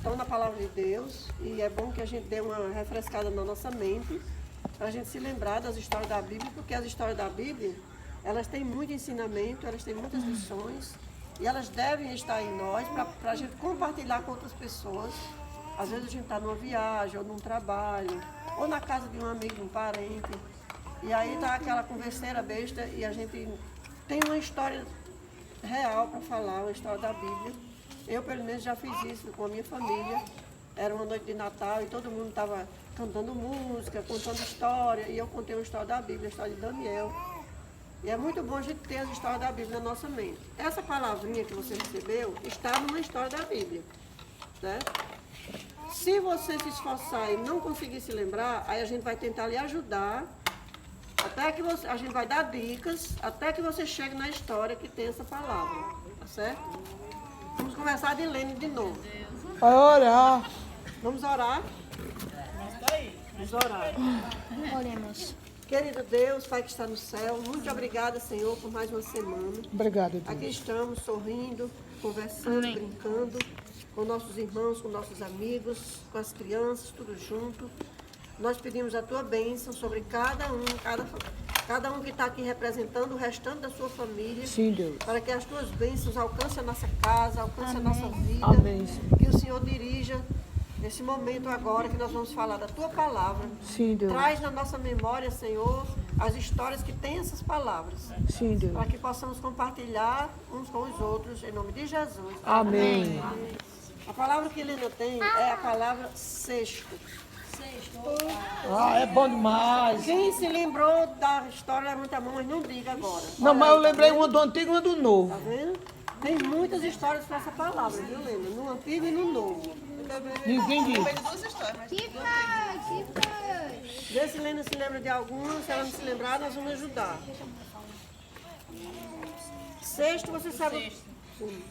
estão na palavra de Deus e é bom que a gente dê uma refrescada na nossa mente para a gente se lembrar das histórias da Bíblia, porque as histórias da Bíblia, elas têm muito ensinamento, elas têm muitas lições e elas devem estar em nós para a gente compartilhar com outras pessoas. Às vezes a gente está numa viagem, ou num trabalho, ou na casa de um amigo, de um parente, e aí está aquela converseira besta e a gente tem uma história real para falar, uma história da Bíblia. Eu, pelo menos, já fiz isso com a minha família. Era uma noite de Natal e todo mundo estava cantando música, contando história, e eu contei uma história da Bíblia, a história de Daniel. E é muito bom a gente ter as histórias da Bíblia na nossa mente. Essa palavrinha que você recebeu está numa história da Bíblia, certo? Se você se esforçar e não conseguir se lembrar, aí a gente vai tentar lhe ajudar, até que a gente vai dar dicas, até que você chegue na história que tem essa palavra, tá certo? Vamos começar de Lene de novo. Orar. Vamos orar? Vamos orar. Oremos. Querido Deus, Pai que está no céu, muito obrigada, Senhor, por mais uma semana. Obrigado, Deus. Aqui estamos sorrindo, conversando, brincando com nossos irmãos, com nossos amigos, com as crianças, tudo junto. Nós pedimos a tua bênção sobre cada um que está aqui representando o restante da sua família. Sim, Deus. Para que as tuas bênçãos alcancem a nossa casa, alcancem a nossa vida. Amém. Que o Senhor dirija nesse momento agora que nós vamos falar da tua palavra. Sim, Deus. Traz na nossa memória, Senhor, as histórias que têm essas palavras. Sim, Deus. Para que possamos compartilhar uns com os outros, em nome de Jesus. Amém. A palavra que Helena tem é a palavra sexto. Ah, é bom demais. Quem se lembrou da história, levanta a mão, mas não diga agora. Não, Olha mas aí, eu lembrei tá uma do antigo e uma do Tá novo. vendo? Tem muitas histórias para essa palavra, viu, Helena? No antigo e no novo. Ninguém diz. Que foi? Vê se Helena se lembra de alguma. Se ela não se lembrar, nós vamos ajudar. Sexto, você sabe. Sim.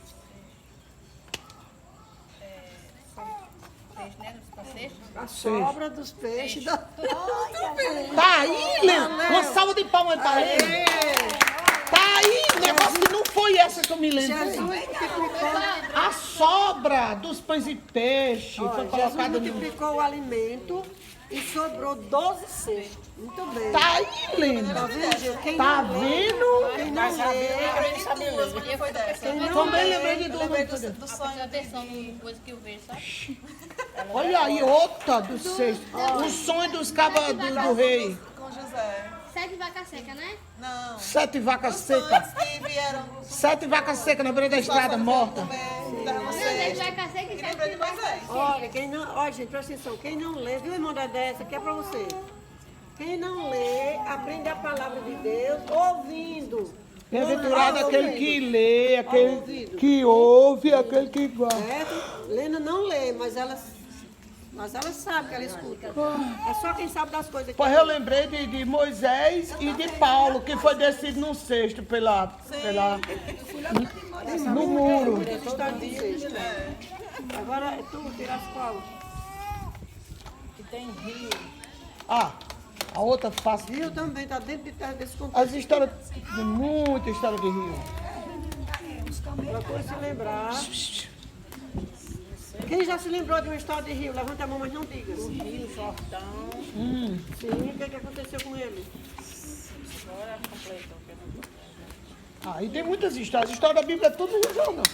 A sobra dos peixes. Da... Tá aí, Lena. Uma salva de palmas para ele. Tá aí, negócio que não foi essa que eu me lembro. Jesus multiplicou, A sobra dos pães e peixe foi Jesus colocada no... multiplicou o alimento e sobrou 12 cestos. Muito bem. Tá aí, Lena. Tá vendo, gente? Quem Tá não lê, vendo? quem não lê, quem não Também lê, lembrei de duas. Do sonho, atenção em coisa que eu vejo, sabe? Olha aí, outra do sexto. O sonho dos cabas do rei. Com José. 7 vacas secas, né? Não. 7 vacas Os secas. sonhos que vieram. 7 vacas secas na beira da estrada, morta. Também. Da Não, 7 vocês. vacas secas e E lembrei de 7 vacas Moisés. olha, gente, presta atenção. Quem não lê, viu, irmã Dedé? Essa aqui é pra você. Quem não lê, aprende a palavra de Deus ouvindo. Bem-aventurado Não, aquele ouvindo. que lê, aquele ouvido. que ouve, aquele que guarda. Certo? Lena não lê, mas ela sabe que ela escuta. É só quem sabe das coisas aqui. Pois eu lembrei de Moisés e de Paulo, que foi descido no cesto no muro. Essa história de sexta. Agora tu tirasse qual? Ah, a outra fácil. Rio também tá dentro de terra desse contexto. As histórias, muita história de rio. Procure se lembrar. Quem já se lembrou de uma história de Rio? Levanta a mão, mas não diga. O Rio, Jordão. Sim, o que aconteceu com ele? Ah, e tem muitas histórias. A história da Bíblia é tudo no jornal.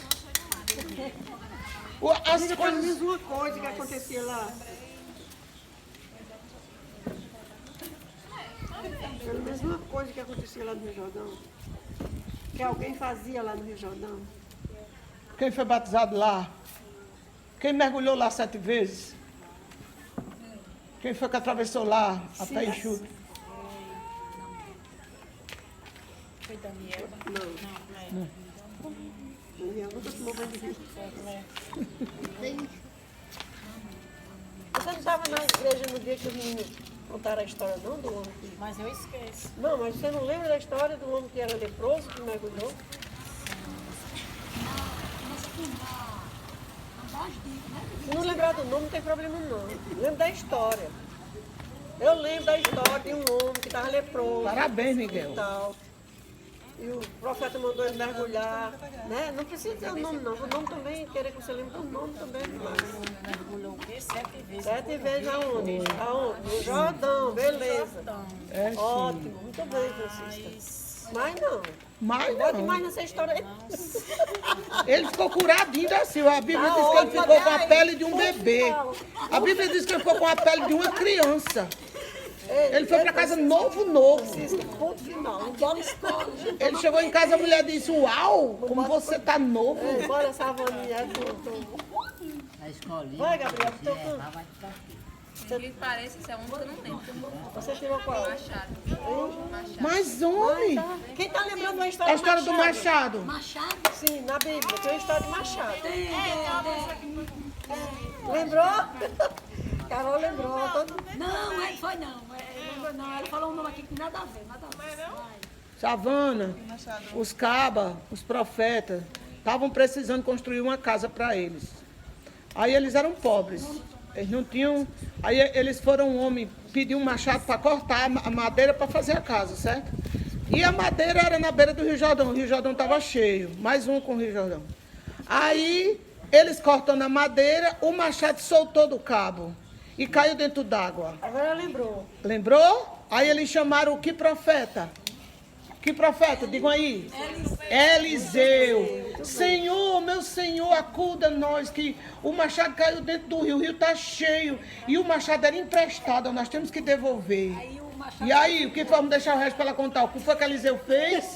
As Diga pelo coisas... menos uma coisa que acontecia lá. Pelo menos uma coisa que acontecia lá no Rio Jordão. Que alguém fazia lá no Rio Jordão. Quem foi batizado lá? Quem mergulhou lá 7 vezes? Quem foi que atravessou lá a pé enxuto? Foi Daniel. Não. Daniel nunca tomou banho de rio. Você não estava na igreja no dia que os meninos contaram a história, não, do homem que... Mas eu esqueço. Não, mas você não lembra da história do homem que era leproso, que mergulhou? Se não lembrar do nome, não tem problema não. Lembro da história. Eu lembro da história de um homem que estava leproso. Parabéns, Miguel. E tal. E o profeta mandou ele mergulhar. Né? Não precisa dizer o nome não. O nome também, querer que você lembre do nome também. Mas... Foi 7 vezes. 7 vezes aonde? Aonde? No Jordão, beleza. É, sim. Ótimo, muito bem, Francisca. Mas não. Mas Bote não. mais nessa história aí. Ele ficou curadinho assim. A Bíblia Tá diz que ele ótimo, ficou com a aí. pele de um bebê. A Bíblia diz que ele ficou com a pele de uma criança. Ele foi para casa novo. Francisca, ponto final. Não bola escola, gente. Ele chegou em casa, a mulher disse, uau, como você tá novo. Ei, bora essa avaninha. Na escolinha. Vai, Gabriel, tô com... Lá vai ficar aqui. Que parece, isso é um que eu não lembro. Você tirou qual? Machado. Mas, homem, Quem tá lembrando da a história história do Machado. Sim, na Bíblia. Tem uma história de Machado. Lembrou? Carol lembrou. Não, ele foi não. Não, ele falou um nome aqui que nada a ver, nada a ver. Savana, os cabas, os profetas, estavam precisando construir uma casa para eles. Aí eles eram pobres. Eles não tinham. Aí eles foram um homem pedir um machado para cortar a madeira para fazer a casa, certo? E a madeira era na beira do Rio Jordão. O Rio Jordão estava cheio. Mais um com o Rio Jordão. Aí eles cortando a madeira, o machado soltou do cabo e caiu dentro d'água. Agora lembrou. Lembrou? Aí eles chamaram o que profeta? Que profeta? Digam aí. Eliseu. Senhor, meu Senhor, acuda nós que o machado caiu dentro do rio. O rio está cheio. E o machado era emprestado. Nós temos que devolver. E aí, o que foi? Vamos deixar o resto para ela contar. O que foi que Eliseu fez?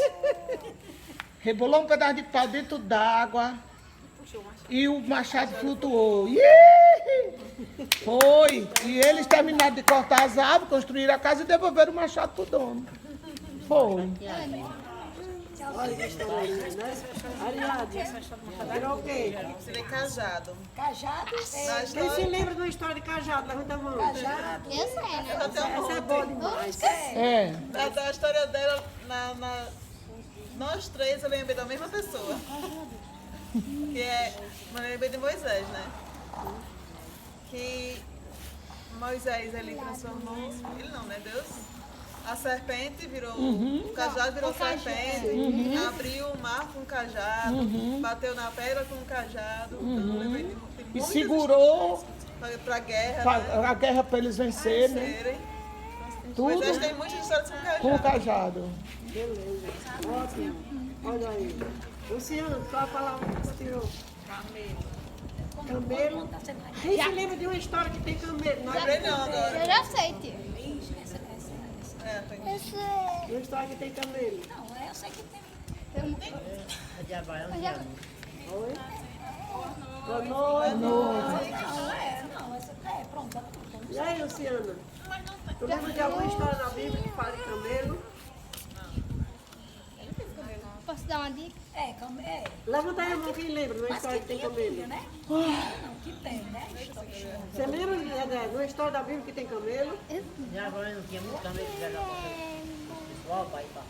Rebolou um pedaço de pau dentro d'água. E o machado flutuou. Foi. E eles terminaram de cortar as árvores, construíram a casa e devolveram o machado para o dono. Foi. Olha que história linda, né? Ariadne, virou o quê? Serei casado. Cajado, Quem se lembra de uma história de cajado? Levanta a mão. cajado. Eu sei, né? Essa é boa demais. É. Da história dela, nós três, eu lembrei da mesma pessoa. Que é, eu lembrei de Moisés, né? Que Moisés, ele transformou, ele não, né? Deus? A serpente virou, o cajado virou serpente, abriu o mar com o cajado, bateu na pedra com o cajado. Então, eu lembrei de E muitas segurou para a guerra, né? a guerra para eles vencerem, né? Serem. Tudo Moisés tem muitas histórias com cajado. com o cajado. Beleza. Ótimo. Olha aí. Luciano, qual a palavra que você tirou? Camelo. Quem se lembra de uma história que tem camelo? Não Lembrei é? não agora. Eu já sei, tio. É, tem. Eu sei. Uma história que tem camelo. Não, eu sei que tem. A diabaiana Eu já... Oi? Boa noite. Não, essa pronto. E aí, Luciana? Tu lembra de alguma história na Bíblia que fala de camelo? Posso dar uma dica? Levanta aí a mão quem lembra de uma história que tem camelo. Né? Não, que tem, né? Você lembra de uma história da Bíblia que tem camelo? E agora não tinha muito também que era pessoal para ir para.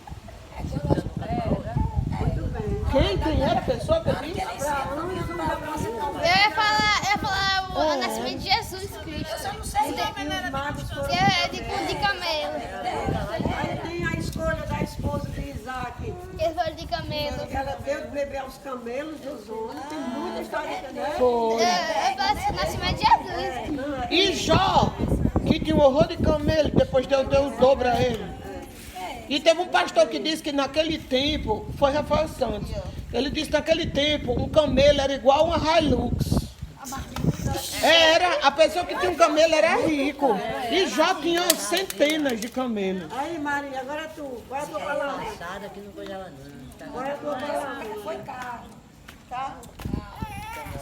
Muito bem. Quem era a pessoa que eu disse? Eu ia falar o nascimento de Jesus Cristo. Eu não sei. Os magos foram... É de camelo. Aí tem a escolha da esposa de Isaac. Eles foram de camelo. Ela deu de beber aos camelos dos homens. Tem muita história, né? Foi. Eu falo o nascimento de Jesus. Não, é. E Jó, que tinha um horror de camelo, depois Deus deu o dobro a ele. E teve um pastor que disse que naquele tempo, foi Rafael Santos, ele disse que naquele tempo um camelo era igual a uma Hilux. Era, a pessoa que tinha um camelo era rico. E Jó tinha centenas de camelos. Aí, Maria, agora é tu. Qual é a tua palavra? Passada aqui não coisava não. Tá Qual é a tua palavra? Foi carro.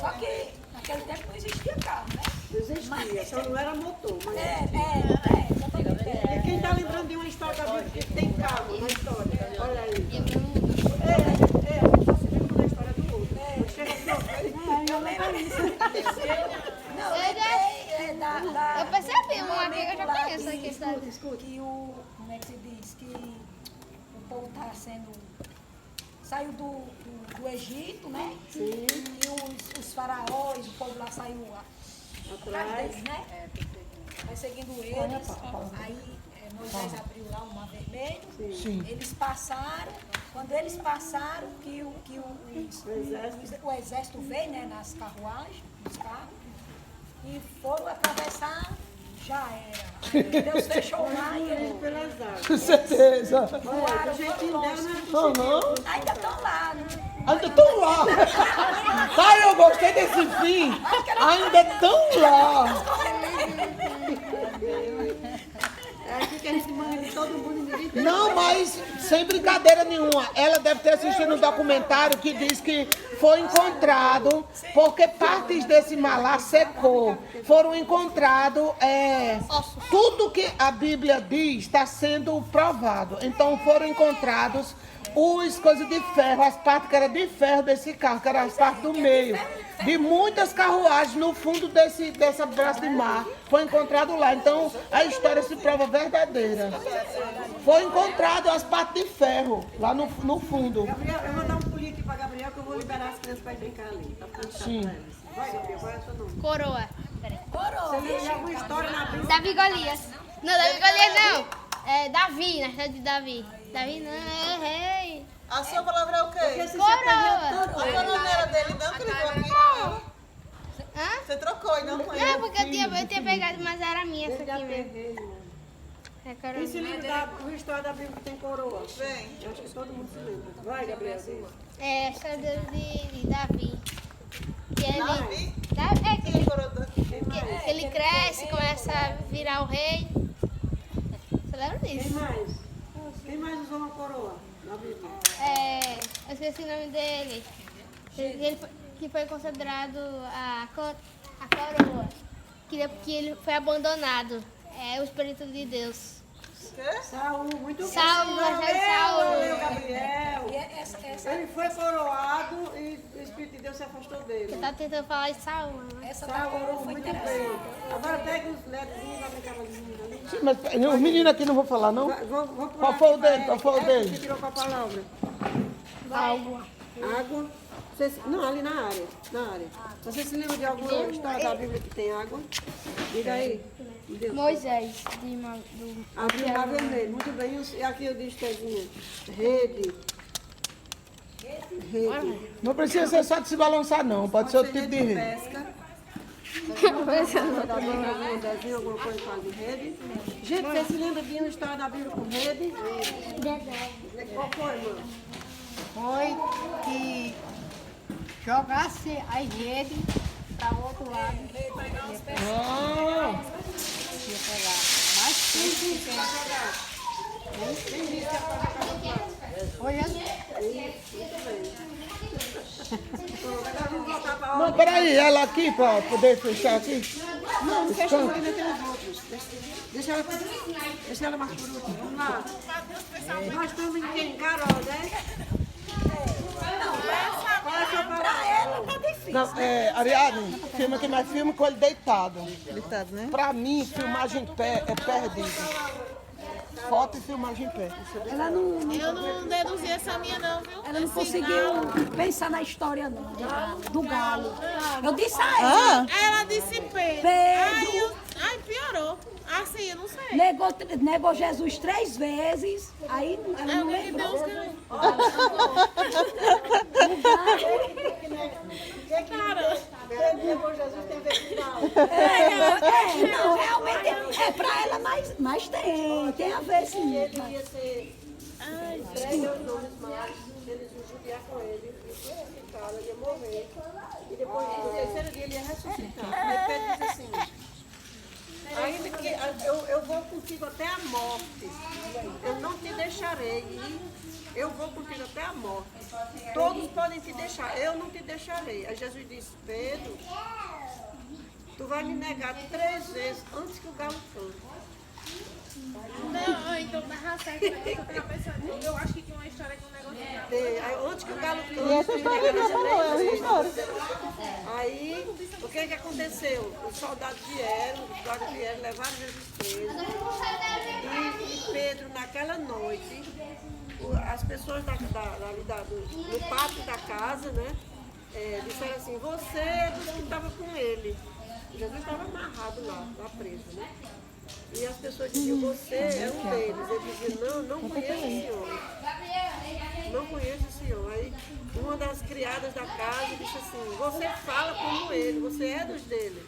Só que naquele tempo não existia carro, né? Não existia, só não era motor. Mas... Exatamente. E quem está lembrando de uma história da Bíblia que tem carro na história? Olha aí. A gente só se lembra da história do outro. Eu lembro disso. Eu percebi uma aqui que eu já conheço aqui, sabe? Que como é que se diz? Que o povo está sendo... Saiu do Egito, né? Sim. E os faraós, o povo lá saiu atrás deles, né? Vai seguindo eles. Aí Moisés abriu lá o mar vermelho. Sim. Eles passaram. Quando eles passaram, que o exército veio, né? Nas carruagens, nos carros. E foram atravessar, já era. Deus fechou o mar e eles Pelas águas. Com certeza. Olha, o jeitinho dela não é Aham. ainda estão lá, né? Ainda estão lá. Pai, eu gostei desse fim. Ainda estão lá. É aqui que a gente manda de todo mundo e ninguém tem. Não, mas sem brincadeira nenhuma. Ela deve ter assistido um documentário que diz que foi encontrado, porque partes desse mar lá secou. Foram encontrados, tudo que a Bíblia diz está sendo provado. Então foram encontrados os coisas de ferro, as partes que eram de ferro desse carro, que eram as partes do meio. De muitas carruagens no fundo dessa braço de mar. Foi encontrado lá. Então a história se prova verdadeira. Foi encontrado as partes de ferro lá no fundo. Gabriel, eu vou dar um pulinho aqui pra Gabriel que eu vou liberar as crianças pra ir brincar ali. Tá ficando chato pra eles. Vai, Gabriel, qual é o seu nome? Coroa. Você leu alguma história na Bíblia? Davi Golias. Não, Davi Golias não. É Davi, na história de Davi. Davi não, é rei. A sua palavra é o quê? Coroa. A não era dele, não, que ele veio aqui. Hã? Você trocou e não com ele. Não, porque eu tinha pegado, mas era minha essa aqui mesmo. É Esse coroa. livro da história da Bíblia que tem coroa. Vem. Eu acho que todo mundo se lembra. Vai, Gabriel, diz. É a história de Davi. Que ele, Davi? que Quem coroa daqui? que ele cresce, começa a virar o rei. Você lembra Quem disso? mais? Quem mais usou uma coroa na Bíblia? Eu esqueci o nome dele. Que foi considerado a coroa. Que ele foi abandonado. É o Espírito de Deus. Saul, muito bem. Saul, Valeu, Gabriel. E essa Ele foi coroado e o Espírito de Deus se afastou dele. Eu tava tentando falar de Saul, né? essa da coroa Saul, foi muito bem. interessante. Agora pega os ledzinhos e vai brincar com as meninas ali. Sim, mas os meninos aqui não vão falar, não? Vou Qual foi o dele? Qual foi o dele? Você tirou qual palavra? Água. Água. Não, ali na área. Você se lembra de alguma história da Bíblia que tem água? Diga aí. Deus. Moisés, Abriu o mar vermelho. Muito bem. E aqui eu disse, Tezinha. Rede. Não precisa ser só de se balançar, não. Pode ser outro tipo de rede. Pesca. Da Bíblia, algum desenho, alguma coisa que fala de rede. Gente, você se lembra de uma história da Bíblia com rede? Qual foi, mano? Foi que jogasse a rede para o outro lado. Ah, Ia pegar mais tempo que Hoje Agora vamos voltar para a não, peraí, ela aqui para poder fechar aqui. Não, não fecha não, ainda tem os outros. Deixa ela mais por último. Vamos lá. Nós estamos em quem? Carol, né? Qual é a sua palavra? Não, Ariadne, filma aqui, mas filma com ele deitado. Deitado, né? Pra mim, filmagem em pé é perdido. Foto e filmagem em pé. Ela não, Eu não deduzi essa minha não, viu? ela não conseguiu pensar na história não, do galo. Eu disse a ela, Ela disse Pedro. Pedro Aí piorou. Assim, eu não sei. negou Jesus 3 vezes, aí ela não lembrou. Depois Jesus tem a ver com galo. Não, realmente pra ela, mas tem a ver sim. Ele ia ser entregue aos homens maus, eles iam judiar com ele, ele ia ressuscitar, ele ia morrer. E depois, no terceiro dia, ele ia ressuscitar. Aí Pedro disse assim, ainda que eu vou contigo até a morte, eu não te deixarei ir, eu vou contigo até a morte. Todos podem te deixar, eu não te deixarei. Aí Jesus disse, Pedro, tu vai me negar 3 vezes antes que o galo cante. Não, então tá certo. Eu acho que tinha uma história com um negócio. Antes que o galo cante, e essa história que você falou, é uma história. Aí, o que aconteceu? Os soldados vieram, os guardas vieram, levaram Jesus preso. E Pedro, naquela noite, as pessoas no pátio da casa, né, disseram assim, você é dos que estava com ele. Jesus estava amarrado lá preso, né? E as pessoas diziam, você é um deles. Ele dizia, não conheço esse homem. Não conheço esse homem. Aí uma das criadas da casa disse assim, você fala como ele, você é dos dele.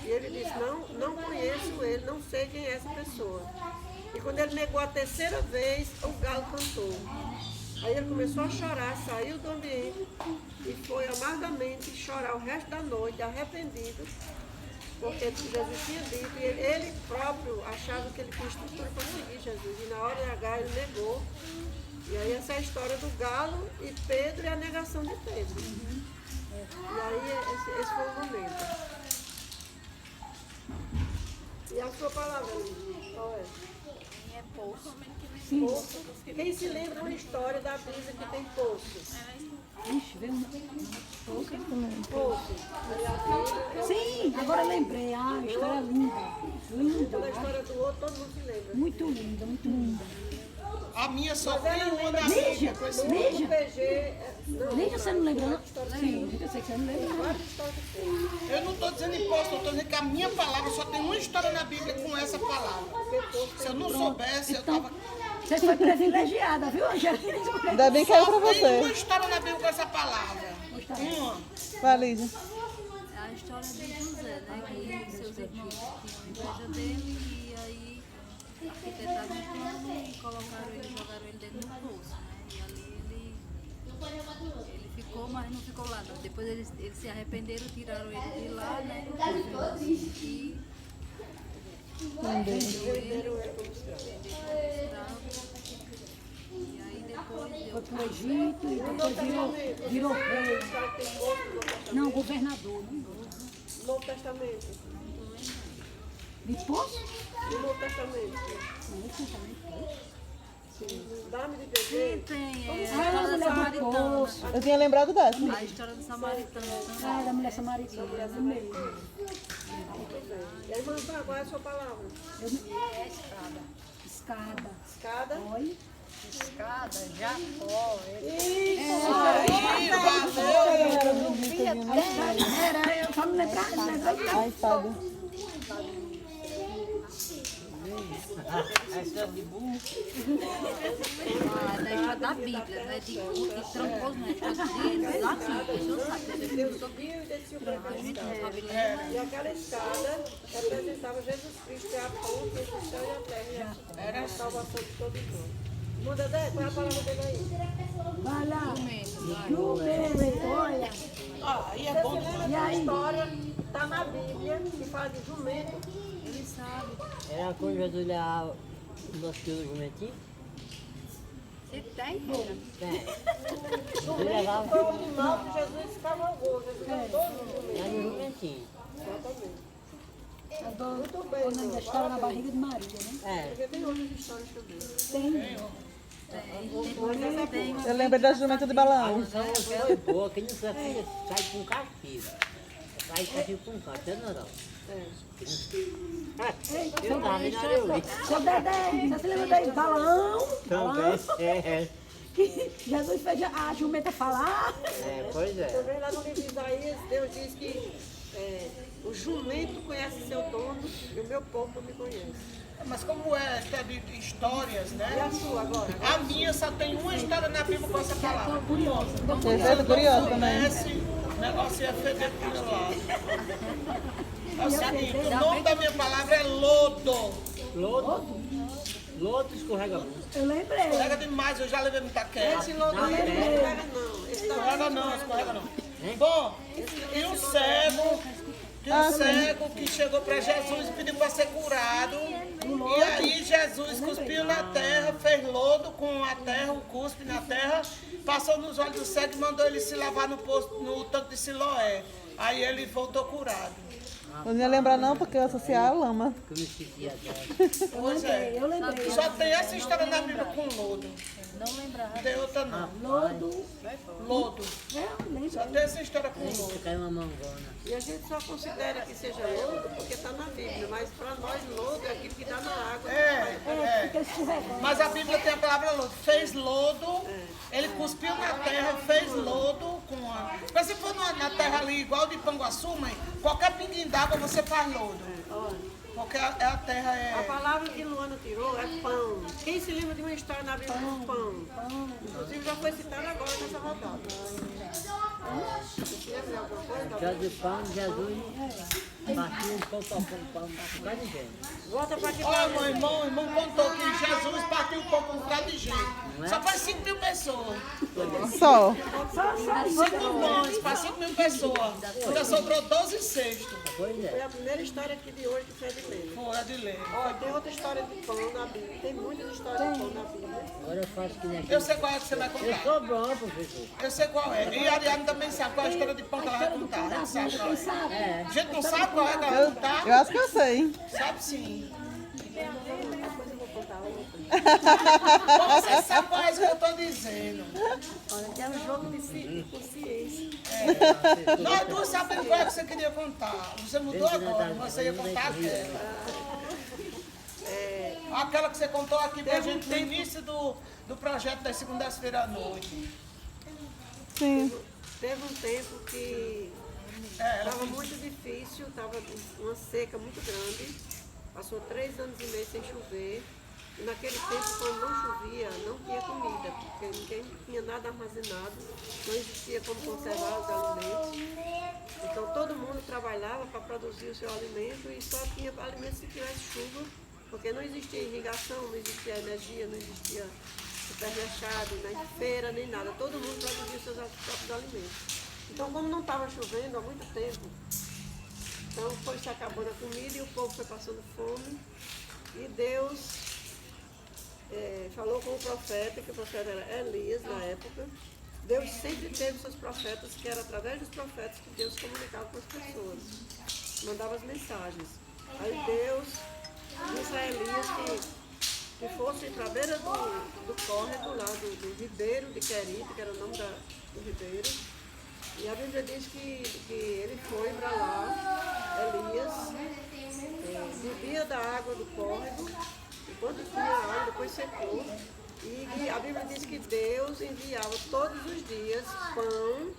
E ele disse, não conheço ele, não sei quem é essa pessoa. E quando ele negou a terceira vez, o galo cantou. Aí ele começou a chorar, saiu do ambiente e foi amargamente chorar o resto da noite, arrependido, porque Jesus tinha dito, e ele próprio achava que ele tinha estrutura para seguir Jesus. E na hora H ele negou. E aí essa é a história do galo e Pedro e a negação de Pedro. E aí esse foi o momento. E a sua palavra, qual é? É poço. Poço. Quem se lembra uma história da Bíblia que tem poço? Ixi, veio Poço. Sim, agora eu lembrei. Ah, a história é linda. Linda. Quando a história do outro, todo mundo se lembra. Muito linda, muito linda. A minha só tem uma da Lígia, Bíblia. No PG, Lígia, você não lembra, não? Sim, eu sei que você não lembra. várias histórias que tem. Eu não estou dizendo imposto, eu estou dizendo que a minha palavra só tem uma história na Bíblia com essa palavra. Se eu não soubesse, eu Então, estava... você foi privilegiada, viu, Angélica? Ainda bem que era pra Só tem uma você. história na Bíblia com essa palavra. Uma. Vai, Lígia. É a história de José, né? Que seus irmãos tinham inveja dele e aí arquitetaram um plano e colocaram ele, jogaram ele dentro do poço, né? E ali ele ficou, mas não ficou lá não. Depois eles se arrependeram, tiraram ele de lá, né? E venderam ele como escravo. E aí depois Foi pro Egito e depois virou rei. Não, governador, não. Novo Testamento. De poço? No Novo Testamento. Dá-me de beber. tem Ah, a história da mulher do Samaritana. poço. Eu tinha lembrado dessa. A história do Samaritano. Ah, da mulher samaritana. Lembrei. E a irmã Zá, qual é a sua palavra? É escada. Escada. Escada. Olha. Escada, Jacó. Era, eu só não lembrava. A espada. A história de burro. Ah, da história da Bíblia, né? De tramposo, né? De latim, a pessoa sabe. Deus subiu e desceu para aquela escada. E aquela escada representava Jesus Cristo, que é a ponte entre o céu e a terra. Era a salvação de todo mundo. Muda, Dé, qual é a palavra dele aí? Vai lá. Jumento, olha. Aí é bom. E a história está na Bíblia, que fala de jumento. Ele sabe. Era quando Jesus levava o nosso filho jumentinho. Você tem? Ele levava Foi o animal que Jesus cavalgou. Jesus andou no jumento. lá no jumentinho. Exatamente. Muito bem, quando ainda estava na barriga de Maria, né? É. Porque tem outras histórias também. Tem. Eu lembro da jumenta de Balaão. Não, aquela é boa, quem não sabe sai com castigo. Sai castigo com castigo, não. Eu tava vendo ali. Seu Dedé, você se lembra de Balaão? Também, é. Que Jesus fez a jumenta falar. É, pois é. Também lá no livro de Isaías, Deus diz que o jumento conhece seu dono e o meu povo não me conhece. Mas como é história de histórias, E né? a sua agora? A minha só tem uma história na Bíblia com essa palavra. Você é curioso também. O negócio ia feder pro meu lado. É o seguinte, o nome da minha palavra é lodo. Lodo? Lodo escorrega muito. Eu lembrei. Escorrega demais, eu já levei muita queda. Esse lodo aí não escorrega não. Esse Escorrega não, escorrega não. Bom, e o cego que chegou para Jesus e pediu para ser curado. E aí Jesus cuspiu na terra, fez lodo com a terra, o cuspe na terra, passou nos olhos do cego e mandou ele se lavar no tanque de Siloé. Aí ele voltou curado. Eu não ia lembrar não, porque eu associava a lama. Que eu me esqueci agora. Pois é. Eu lembrei. Só tem essa história na Bíblia com lodo. Não lembrava. Não tem outra não. Lodo. Lodo. Eu lembro. Só tem essa história com lodo. Caiu uma mangona. E a gente só considera que seja lodo porque está na Bíblia, mas para nós lodo é aquilo que está na água. Fica escorregando. Mas a Bíblia tem a palavra lodo. Fez lodo, ele cuspiu na terra, fez lodo com a... Mas se for na terra ali igual de Panguaçu, mãe, qualquer pinguim d'água você faz lodo. Porque a terra A é... palavra que Luana tirou é pão. Quem se lembra de uma história na Bíblia do pão? Inclusive já foi citada agora nessa rodada. Você lembra de alguma coisa? Já de pão, Jesus partiu um pouco ao pão para cada gente. Volta para aqui. Olha, meu irmão contou que Jesus partiu um pouco um bocado de gente. Só para 5 mil pessoas. Só. 5 pães para 5 mil pessoas. Ainda sobrou 12 cestos. Pois Foi é. a primeira história aqui de hoje que foi de ler. Foi a de ler. Ó, tem outra história de pão na Bíblia. Tem muitas histórias de pão na Bíblia. Agora eu faço que nem aqui. Eu sei qual é que você vai Eu contar. sou bom, professor. Eu sei qual é. E a Ariane também sabe qual é a história de pão que ela vai contar. A gente sabe qual é. A gente não sabe qual é que ela vai contar? Eu acho que eu sei. Sabe sim. Depois eu vou contar outra. Bom, você sabe qual é isso que eu estou dizendo. Olha, que é um jogo de consciência. Nós duas sabemos qual é que você queria contar. Você mudou agora, você ia contar aquela. Aquela que você contou aqui pra gente no início do projeto das segundas-feiras à noite. Sim. Teve um tempo que estava muito difícil, estava uma seca muito grande. Passou 3 anos e meio sem chover. E naquele tempo, quando não chovia, não tinha comida, porque ninguém tinha nada armazenado, não existia como conservar os alimentos. Então todo mundo trabalhava para produzir o seu alimento e só tinha alimento se tivesse chuva, porque não existia irrigação, não existia energia, não existia supermercado, nem feira, nem nada. Todo mundo produzia os seus próprios alimentos. Então, como não estava chovendo há muito tempo, então foi se acabando a comida e o povo foi passando fome. E Deus falou com o profeta, que o profeta era Elias na época. Deus sempre teve seus profetas, que era através dos profetas que Deus comunicava com as pessoas, mandava as mensagens. Aí Deus disse a Elias que fosse para a beira do córrego, lá do ribeiro de Querite, que era o nome do ribeiro. E a Bíblia diz que ele foi para lá, Elias, bebia da água do córrego, enquanto tinha água, depois secou. E a Bíblia diz que Deus enviava todos os dias pão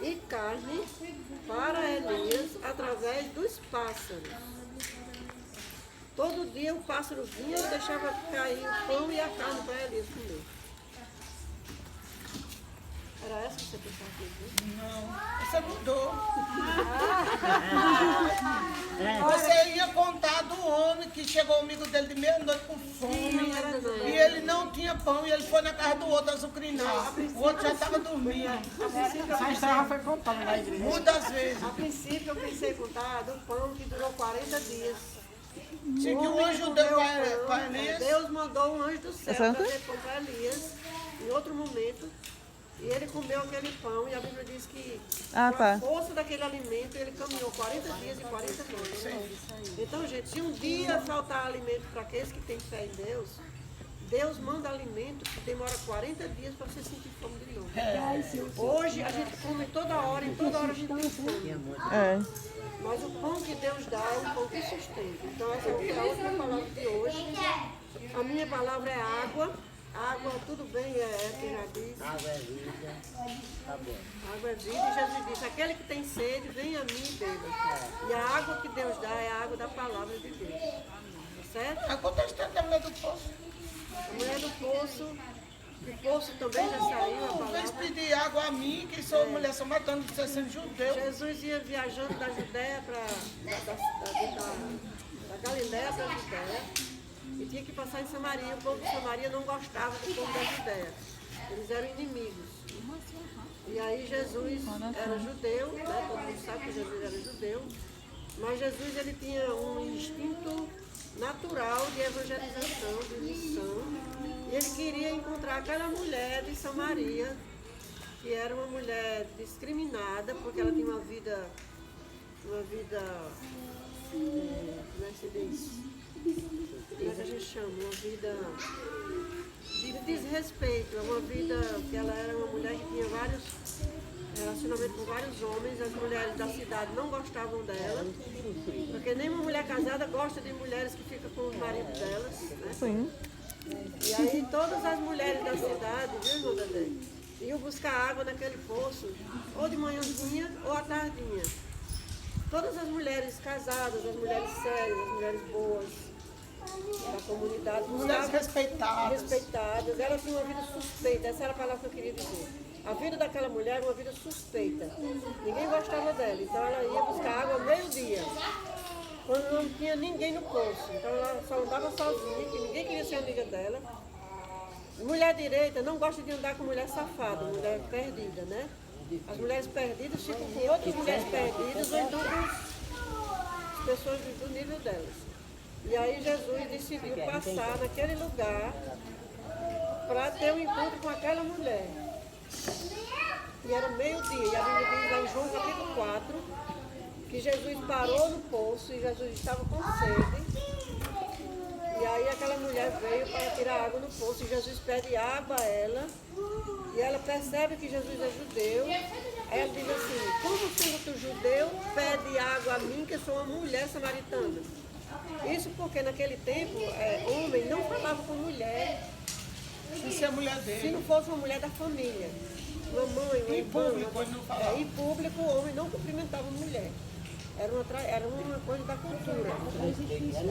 e carne para Elias através dos pássaros. Todo dia o pássaro vinha e deixava cair o pão e a carne para Elias comer. Era essa que você pensava que dizer? Não, você mudou. Você ia contar do homem que chegou ao amigo dele de meia-noite com fome. E ele não tinha pão e ele foi na casa do outro azucrinar. O outro já estava dormindo. Essa história foi contada na igreja. Muitas vezes. A princípio eu pensei em contar do pão que durou 40 dias. Sim, que o anjo deu para Elias. Deus mandou um anjo do céu trazer pão para Elias em outro momento. E ele comeu aquele pão e a Bíblia diz que com a força daquele alimento ele caminhou 40 dias e 40 noites. Então, gente, se um dia faltar alimento para aqueles que têm fé em Deus, Deus manda alimento que demora 40 dias para você sentir fome de novo. Hoje a gente come toda hora, em toda hora a gente tem fome. Mas o pão que Deus dá é um pão que sustenta. Então essa é a última palavra de hoje. A minha palavra é água. Água, tudo bem, quem já disse. Água é vida, tá bom. Água é vida e Jesus disse, aquele que tem sede, vem a mim e beba. E a água que Deus dá é a água da palavra de Deus. Tá certo? Agora está a mulher do poço. A mulher do poço, o poço também já saiu a palavra. Vem pedir água a mim, que sou mulher samaritana, de você sendo judeu. Jesus ia viajando da Judéia da Galiléia para a Judéia. E tinha que passar em Samaria. O povo de Samaria não gostava do povo da Judéia. Eles eram inimigos. E aí Jesus era judeu, né? Todo mundo sabe que Jesus era judeu. Mas Jesus ele tinha um instinto natural de evangelização, de missão. E ele queria encontrar aquela mulher de Samaria, que era uma mulher discriminada, porque ela tinha uma vida como é que se diz? Como é que a gente chama? Uma vida de desrespeito, uma vida que ela era uma mulher que tinha vários relacionamentos com vários homens, as mulheres da cidade não gostavam dela, porque nenhuma mulher casada gosta de mulheres que ficam com os maridos delas, né? Sim. E aí todas as mulheres da cidade, viu, irmão Dedé, iam buscar água naquele poço, ou de manhãzinha ou à tardinha. todas as mulheres casadas, as mulheres sérias, as mulheres boas da comunidade. Mulheres respeitadas. Ela tinha uma vida suspeita, essa era a palavra que eu queria dizer. A vida daquela mulher era uma vida suspeita. Ninguém gostava dela, então ela ia buscar água ao meio-dia, quando não tinha ninguém no poço. Então ela só andava sozinha, que ninguém queria ser amiga dela. Mulher direita não gosta de andar com mulher safada, mulher perdida, né? As mulheres perdidas ficam com outras mulheres perdidas ou então com as pessoas do nível delas. E aí Jesus decidiu passar naquele lugar para ter um encontro com aquela mulher. E era meio-dia, e a Bíblia diz lá em João capítulo 4, que Jesus parou no poço e Jesus estava com sede. E aí aquela mulher veio para tirar água no poço e Jesus pede água a ela. E ela percebe que Jesus é judeu. Aí ela diz assim, como sendo tu judeu, pede água a mim, que sou uma mulher samaritana. Isso porque naquele tempo, homem não falava com mulher. Sem ser a mulher dele. Se não fosse uma mulher da família. Uma mãe, uma irmã. Em público, o homem não cumprimentava a mulher. Era uma coisa da cultura.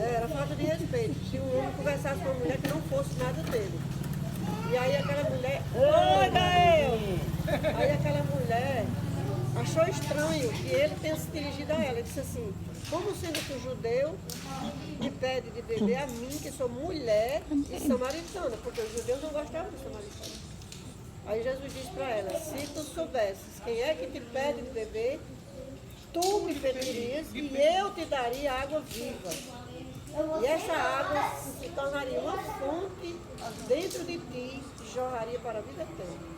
Era falta de respeito. Se um homem conversasse com uma mulher que não fosse nada dele. E aí aquela mulher... Oi, Gael! Aí aquela mulher achou estranho que ele tenha se dirigido a ela. Ele disse assim, como sendo tu judeu, me pede de beber a mim, que sou mulher e samaritana, porque os judeus não gostavam de samaritana. Aí Jesus disse para ela, se tu soubesses quem é que te pede de beber, tu me pedirias e eu te daria água viva. E essa água se tornaria uma fonte dentro de ti e jorraria para a vida eterna.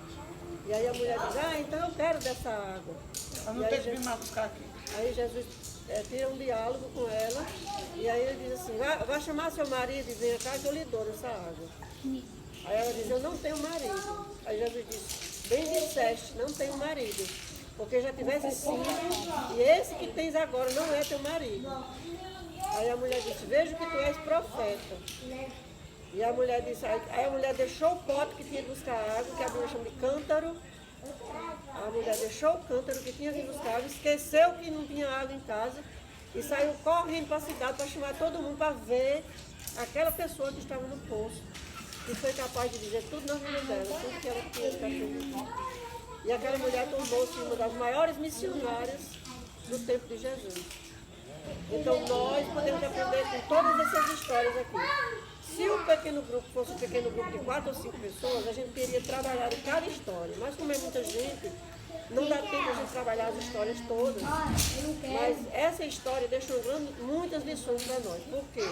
E aí a mulher diz, então eu quero dessa água. Eu não tenho que vir mais buscar aqui. Aí Jesus tira um diálogo com ela e aí ele diz assim, vai chamar seu marido e vem cá que eu lhe dou dessa água. Aí ela diz, eu não tenho marido. Aí Jesus disse, bem disseste, não tenho marido. Porque já tivesse 5 e esse que tens agora não é teu marido. Aí a mulher disse, vejo que tu és profeta. E a mulher disse, aí a mulher deixou o pote que tinha de buscar água, que a Bíblia chama de cântaro. A mulher deixou o cântaro que tinha de buscar água, esqueceu que não tinha água em casa e saiu correndo para a cidade para chamar todo mundo para ver aquela pessoa que estava no poço. E foi capaz de dizer tudo na vida dela, tudo que ela tinha de cachorro. E aquela mulher tornou-se uma das maiores missionárias do tempo de Jesus. Então nós podemos aprender com todas essas histórias aqui. Se o pequeno grupo fosse um pequeno grupo de 4 ou 5 pessoas, a gente teria trabalhado cada história. Mas como é muita gente, não dá tempo de a gente trabalhar as histórias todas. Mas essa história deixou muitas lições para nós. Por quê?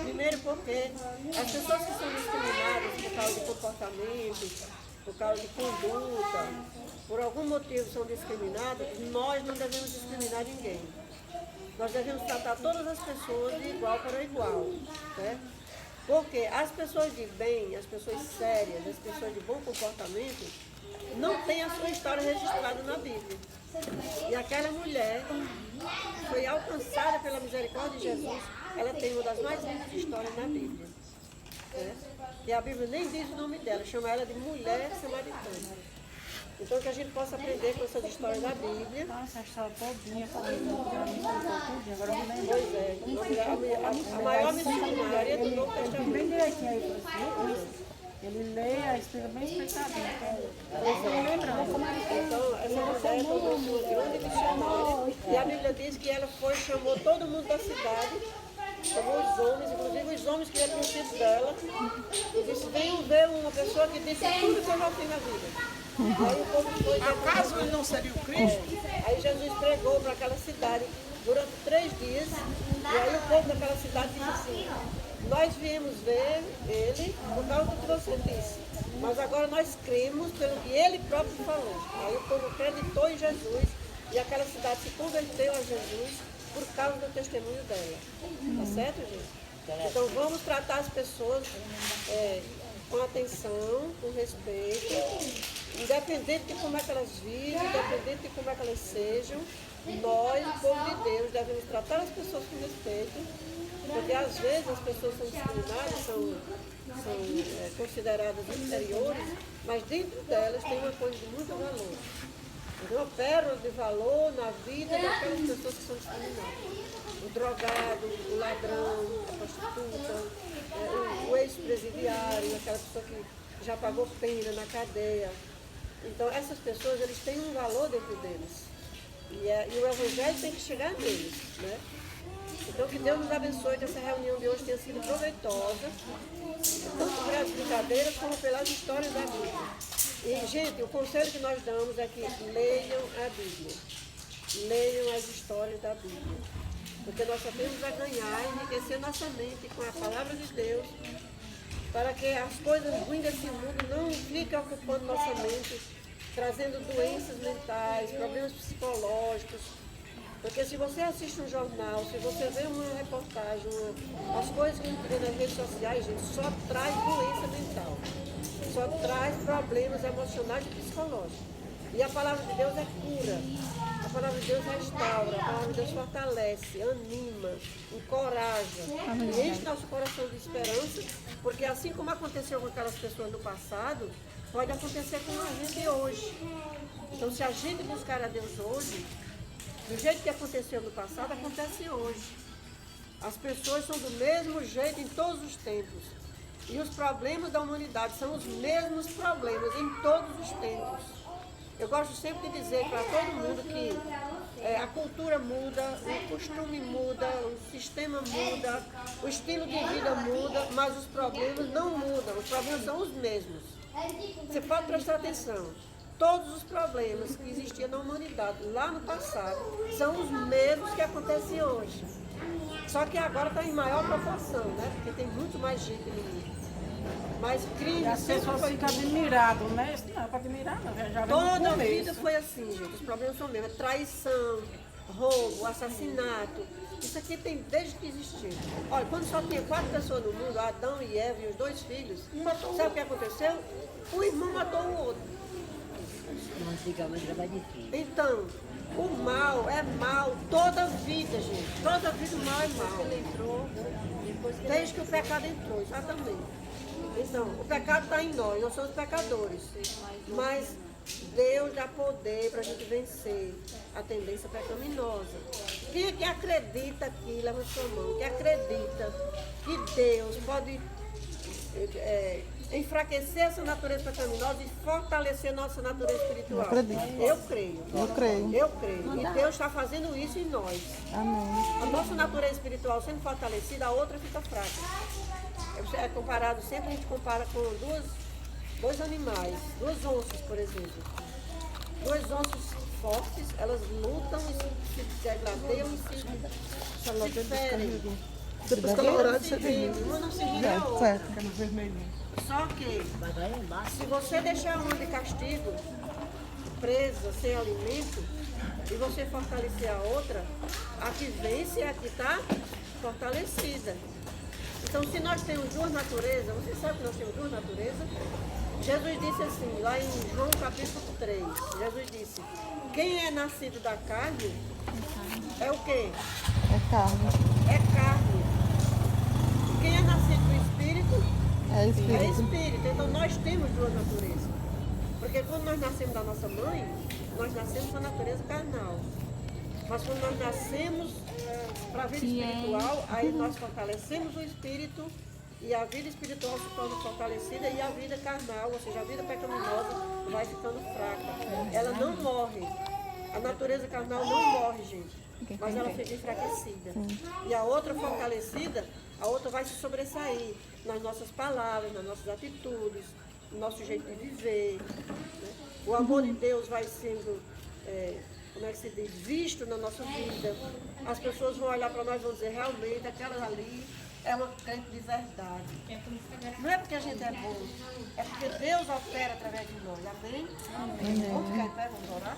Primeiro porque as pessoas que são discriminadas por causa de comportamento, por causa de conduta, por algum motivo são discriminadas, nós não devemos discriminar ninguém. Nós devemos tratar todas as pessoas de igual para igual. Né? Porque as pessoas de bem, as pessoas sérias, as pessoas de bom comportamento, não têm a sua história registrada na Bíblia. E aquela mulher foi alcançada pela misericórdia de Jesus, ela tem uma das mais lindas histórias na Bíblia. Né? E a Bíblia nem diz o nome dela, chama ela de mulher samaritana. Então que a gente possa aprender com essas histórias da Bíblia. Nossa, a história todinha, agora eu vou lembrar. Pois é, a maior missionária do Novo Testamento. Bem direitinho aí, ele lê, a explica bem explicadinho. Então, essa mulher tornou-se uma grande missionária. E a Bíblia diz que ela chamou todo mundo da cidade, chamou os homens, inclusive os homens que eram conhecidos dela, e disse, venham ver uma pessoa que disse tudo que eu já fiz na vida. Aí o povo foi... Acaso ele não seria o Cristo? Aí Jesus pregou para aquela cidade durante 3 dias, e aí o povo daquela cidade disse assim, nós viemos ver ele por causa do que você disse, mas agora nós cremos pelo que ele próprio falou. Aí o povo acreditou em Jesus e aquela cidade se converteu a Jesus por causa do testemunho dela. Tá certo, gente? Então vamos tratar as pessoas com atenção, com respeito, independente de como é que elas vivem, independente de como é que elas sejam, nós, o povo de Deus, devemos tratar as pessoas com respeito, porque às vezes as pessoas são discriminadas, são consideradas inferiores, mas dentro delas tem uma coisa de muito valor. Então, pérolas de valor na vida daquelas pessoas que são discriminadas. O drogado, o ladrão, a prostituta, o ex-presidiário, aquela pessoa que já pagou pena na cadeia. Então, essas pessoas, eles têm um valor dentro deles. E o Evangelho tem que chegar neles, né? Então, que Deus nos abençoe que essa reunião de hoje tenha sido proveitosa, tanto pelas brincadeiras como pelas histórias da Bíblia. E, gente, o conselho que nós damos é que leiam a Bíblia. Leiam as histórias da Bíblia. Porque nós só temos a ganhar e enriquecer nossa mente com a palavra de Deus, para que as coisas ruins desse mundo não fiquem ocupando nossa mente, trazendo doenças mentais, problemas psicológicos. Porque se você assiste um jornal, se você vê uma reportagem, as coisas que a gente vê nas redes sociais, gente, só traz doença mental. Só traz problemas emocionais e psicológicos. E a palavra de Deus é cura. A palavra de Deus restaura. A palavra de Deus fortalece, anima, encoraja. E enche nosso coração de esperança, porque assim como aconteceu com aquelas pessoas no passado, pode acontecer com a gente hoje. Então, se a gente buscar a Deus hoje, do jeito que aconteceu no passado, acontece hoje. As pessoas são do mesmo jeito em todos os tempos. E os problemas da humanidade são os mesmos problemas em todos os tempos. Eu gosto sempre de dizer para todo mundo que a cultura muda, o costume muda, o sistema muda, o estilo de vida muda, mas os problemas não mudam. Os problemas são os mesmos. Você pode prestar atenção. Todos os problemas que existiam na humanidade lá no passado são os mesmos que acontecem hoje. Só que agora está em maior proporção, né? Porque tem muito mais gente no mundo. Mas crime as pessoas ficam admiradas, né? Isso não é para admirar, não. Já toda a vida foi assim, gente. Os problemas são mesmos. Traição, roubo, assassinato. Isso aqui tem desde que existiu. Olha, quando só tinha 4 pessoas no mundo, Adão e Eva e os 2 filhos, sabe o que aconteceu? O irmão matou o outro. Antigamente era mais difícil. Então, o mal é mal toda a vida, gente. Toda a vida o mal é mal. Desde que o pecado entrou, exatamente. Então, o pecado está em nós somos pecadores. Mas Deus dá poder para a gente vencer a tendência pecaminosa. Quem é que acredita aqui, levanta sua mão, que acredita que Deus pode enfraquecer essa natureza pecaminosa e fortalecer nossa natureza espiritual? Eu creio. Eu creio. E Deus está fazendo isso em nós. Amém. A nossa natureza espiritual sendo fortalecida, a outra fica fraca. É comparado, sempre a gente compara com dois animais, 2 onças, por exemplo. 2 onças fortes, elas lutam e se degradeiam e se ferem. Uma não se rende a outra. Só que, se você deixar uma de castigo, presa, sem alimento, e você fortalecer a outra, a que vence é a que está fortalecida. Então, se nós temos 2 naturezas, você sabe que nós temos 2 naturezas? Jesus disse assim, lá em João capítulo 3, Jesus disse, quem é nascido da carne é o quê? É carne. É carne. Quem é nascido do Espírito É espírito. é Espírito. Então, nós temos 2 naturezas. Porque quando nós nascemos da nossa mãe, nós nascemos com a natureza carnal. Mas quando nós nascemos para a vida espiritual, aí nós fortalecemos o espírito e a vida espiritual se torna fortalecida e a vida carnal, ou seja, a vida pecaminosa vai ficando fraca. Ela não morre. A natureza carnal não morre, gente, mas ela fica enfraquecida. E a outra fortalecida, a outra vai se sobressair nas nossas palavras, nas nossas atitudes, no nosso jeito de viver. Né? O amor de Deus vai sendo... como é que se diz, visto na nossa vida. As pessoas vão olhar para nós e vão dizer, realmente, aquela ali é uma crente de verdade. Não é porque a gente é bom, é porque Deus opera através de nós. Amém? Vamos ficar em pé, vamos orar?